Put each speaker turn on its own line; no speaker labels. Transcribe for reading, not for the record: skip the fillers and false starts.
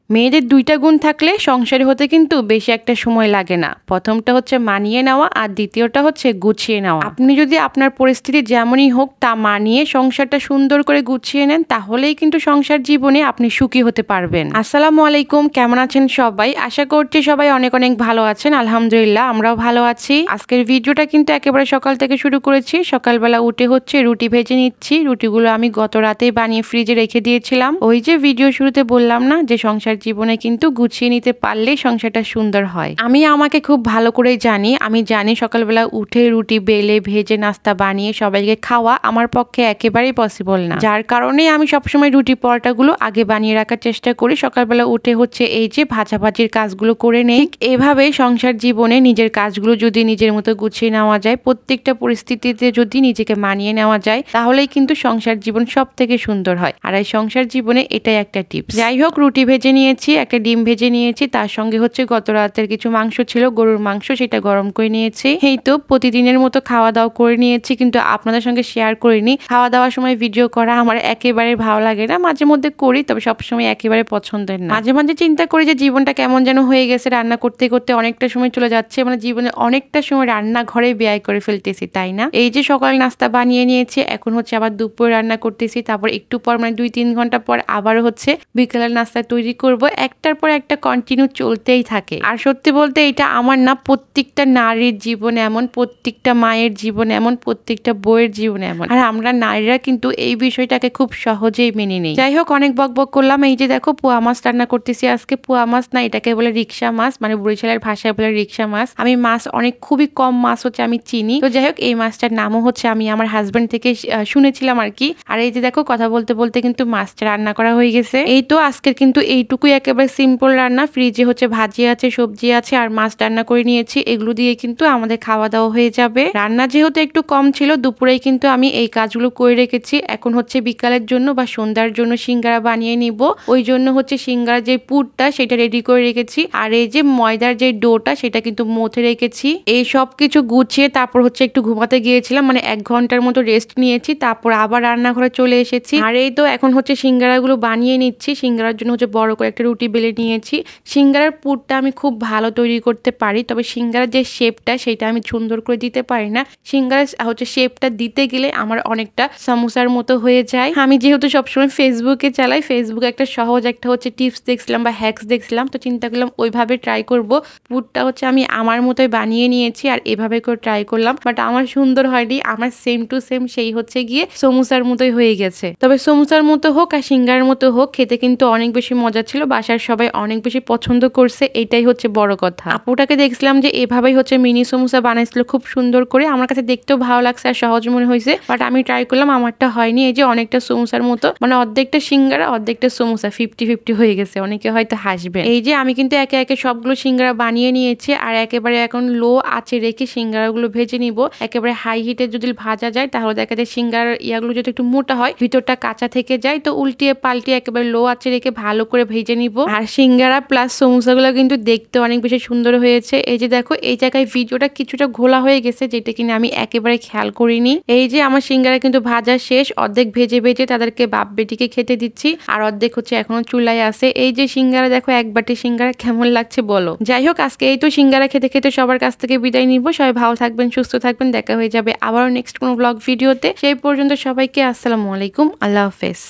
মেয়েদের দুইটা গুণ থাকলে সংসারী হতে কিন্তু বেশি একটা সময় লাগে না। প্রথমটা হচ্ছে মানিয়ে নেওয়া, আর দ্বিতীয়টা হচ্ছে গুছিয়ে নেওয়া। আপনি যদি আপনার পরিস্থিতি যেমনই হোক তা মানিয়ে সংসারটা সুন্দর করে গুছিয়ে নেন, তাহলেই কিন্তু সংসার জীবনে আপনি সুখী হতে পারবেন। আসসালামু আলাইকুম, কেমন আছেন সবাই? আশা করছি সবাই অনেক অনেক ভালো আছেন। আলহামদুলিল্লাহ, আমরাও ভালো আছি। আজকের ভিডিওটা কিন্তু একেবারে সকাল থেকে শুরু করেছি। সকালবেলা উঠে হচ্ছে রুটি ভেজে নিচ্ছি। রুটিগুলো আমি গত রাতেই বানিয়ে ফ্রিজে রেখে দিয়েছিলাম। ওই যে ভিডিও শুরুতে বললাম না যে সংসার জীবনে কিন্তু গুছিয়ে নিতে পারলেই সংসারটা সুন্দর হয়। আমি আমাকে খুব ভালো করেই জানি। আমি জানি সকালবেলা উঠে রুটি বেলে ভেজে নাস্তা বানিয়ে সবাইকে খাওয়া আমার পক্ষে একেবারেই পসিবল না। যার কারণে আমি সবসময় রুটি পরোটাগুলো আগে বানিয়ে রাখার চেষ্টা করি। সকালবেলা উঠে হচ্ছে এই যে ভাজাভাজির কাজগুলো করে নেই। এভাবে সংসার জীবনে নিজের কাজগুলো যদি নিজের মতো গুছিয়ে নেওয়া যায়, প্রত্যেকটা পরিস্থিতিতে যদি নিজেকে মানিয়ে নেওয়া যায়, তাহলেই কিন্তু সংসার জীবন সব থেকে সুন্দর হয়। আর এই সংসার জীবনে এটাই একটা টিপস। যাই হোক, রুটি ভেজে নিয়েছি, একটা ডিম ভেজে নিয়েছি, তার সঙ্গে হচ্ছে গত রাতের কিছু মাংস ছিল, গরুর মাংস, সেটা গরম করে নিয়েছি। এই তো প্রতিদিনের মতো খাওয়া দাওয়া করে নিয়েছি, কিন্তু আপনাদের সঙ্গে শেয়ার করিনি। খাওয়া দাওয়ার সময় ভিডিও করা আমার একেবারে ভালো লাগে না। মাঝে মধ্যে করি, তবে সবসময় একেবারে পছন্দের না। মাঝে মাঝে চিন্তা করি যে জীবনটা কেমন যেন হয়ে গেছে, রান্না করতে করতে অনেকটা সময় চলে যাচ্ছে, মানে জীবনে অনেকটা সময় রান্না ঘরে ব্যয় করে ফেলতেছি, তাই না? এই যে সকাল নাস্তা বানিয়ে নিয়েছি, এখন হচ্ছে আবার দুপুরে রান্না করতেছি, তারপর একটু পর মানে 2-3 ঘন্টা পর আবার হচ্ছে বিকেলের নাস্তা তৈরি করব। একটার পর একটা কন্টিনিউ চলতেই থাকে। আর সত্যি বলতে এটা আমার না, প্রত্যেকটা নারীর জীবনে এমন, প্রত্যেকটা মায়ের জীবনে এমন, প্রত্যেকটা বউয়ের জীবনে এমন। আর আমরা নারীরা কিন্তু এই বিষয়টাকে খুব সহজেই মেনে নেই। যাই হোক, অনেক বকবক করলাম। এই যে দেখো পোয়া মাছ রান্না করতেছি আজকে। পোয়া মাছ না, এটাকে বলে রিকশা মাছ, মানে বরিশালের ভাষায় বলে রিকশা মাছ। আমি মাছ অনেক খুবই কম মাছ হচ্ছে আমি চিনি। তো যাই হোক, এই মাছটার নামও হচ্ছে আমি আমার হাজবেন্ড থেকে শুনেছিলাম আর কি। আর এই যে দেখো কথা বলতে বলতে কিন্তু মাছটা রান্না করা হয়ে গেছে। এই তো আজকের কিন্তু এইটুকুই একেবারে সিম্পল রান্না। ফ্রিজে হচ্ছে ভাজি আছে, সবজি আছে, আর মাছ রান্না করে নিয়েছি। এগুলো দিয়ে কিন্তু আমাদের খাওয়া দাওয়া হয়ে যাবে। রান্না যেহেতু একটু কম ছিল, দুপুরেই কিন্তু আমি এই কাজগুলো করে রেখেছি। এখন হচ্ছে বিকালের জন্য বা সন্ধ্যার জন্য সিঙ্গারা বানিয়ে নিব। ওই জন্য হচ্ছে সিঙ্গারা যে পুরটা সেটা রেডি করে রেখেছি, আর এই যে ময়দার যে ডোটা সেটা কিন্তু মথে রেখেছি। এই সব কিছু গুছিয়ে তারপর হচ্ছে একটু ঘুমাতে গিয়েছিলাম, মানে 1 ঘন্টার মতো রেস্ট নিয়েছি, তারপর আবার রান্নাঘরে চলে এসেছি। আর এই তো এখন হচ্ছে সিঙ্গারাগুলো বানিয়ে নিচ্ছি। সিঙ্গারার জন্য হচ্ছে বড় করে একটা রুটি বেলে নিয়েছি। সিঙ্গারার পুরটা আমি খুব ভালো তৈরি করতে পারি, তবে সিঙ্গারার যে শেপটা সেটা আমি সুন্দর করে দিতে পারি না। সিঙ্গারার হচ্ছে শেপটা দিতে গেলে আমার অনেকটা সমোসার মতো হয়ে যায়। আমি যেহেতু সবসময় ফেসবুকে চালাই, ফেসবুকে একটা সহজ একটা হচ্ছে টিপস দেখছিলাম বা হ্যাক্স দেখছিলাম, তো চিন্তা করলাম ওইভাবে ট্রাই করব। পুরটা হচ্ছে আমি আমার মতোই বানিয়ে নিয়েছি আর এভাবে করে ট্রাই করলাম, বাট আমার সুন্দর হয়নি। আমার সেম টু সেম সেই হচ্ছে গিয়ে সমোসার মতোই হয়ে গেছে। তবে সমোসার মতো হোক আর সিঙ্গারার মতো হোক, খেতে কিন্তু অনেক বেশি মজা ছিল। বাসার সবাই অনেক বেশি পছন্দ করছে, এটাই হচ্ছে বড় কথা। আপুটাকে দেখছিলাম যে এভাবেই হচ্ছে মিনি সমোসা বানাইছিল খুব সুন্দর করে। আমার কাছে দেখতেও ভালো লাগছে আর সহজ মনে হয়েছে, বাট আমি ট্রাই করলাম, আমারটা হয়নি। এই যে অনেকটা সমোসার মতো, মানে অর্ধেকটা সিঙ্গারা অর্ধেকটা সমোসা, 50-50 হয়ে গেছে। অনেকে হয়তো হাসবেন। এই যে আমি কিন্তু একে একে সবগুলো সিঙ্গারা বানিয়ে নিয়েছি, আর একেবারে এখন লো আঁচে রেখে সিঙ্গারাগুলো ভেজে নিব। একেবারে হাই হিটে যদি ভাজা যায় তাহলে দেখা যায় সিঙ্গারার ইয়াগুলো যদি একটু মোটা হয়, ভিতরটা কাঁচা থেকে যায়। তো উল্টিয়ে পাল্টিয়ে একেবারে লো আঁচে রেখে ভালো করে ভেজে নিব। আর সিঙ্গারা প্লাস সমোসাগুলো কিন্তু দেখতে অনেক বেশি সুন্দর হয়েছে। এই যে দেখো, এই জায়গায় ভিডিওটা কিছুটা ঘোলা হয়ে গেছে, যেটা কিনা আমি একেবারে খেয়াল করিনি। এই যে আমার সিঙ্গারা কিন্তু ভাজা শেষ, অর্ধেক ভেজে ভেজে তাদেরকে বাপ বেটিকে খেতে দিচ্ছি, আর অর্ধেক হচ্ছে এখনো চুলায় আছে। এই যে সিঙ্গারা দেখো, এক বাটি সিঙ্গারা কেমন লাগছে বলো। যাই হোক, আজকে এই তো সিঙ্গারা খেতে খেতে সবার কাছ থেকে বিদায় নিব। সবাই ভালো থাকবেন, সুস্থ থাকবেন। দেখা হয়ে যাবে আবারও নেক্সট কোনো ব্লগ ভিডিওতে। সেই পর্যন্ত সবাইকে আসসালামু আলাইকুম, আল্লাহ হাফেজ।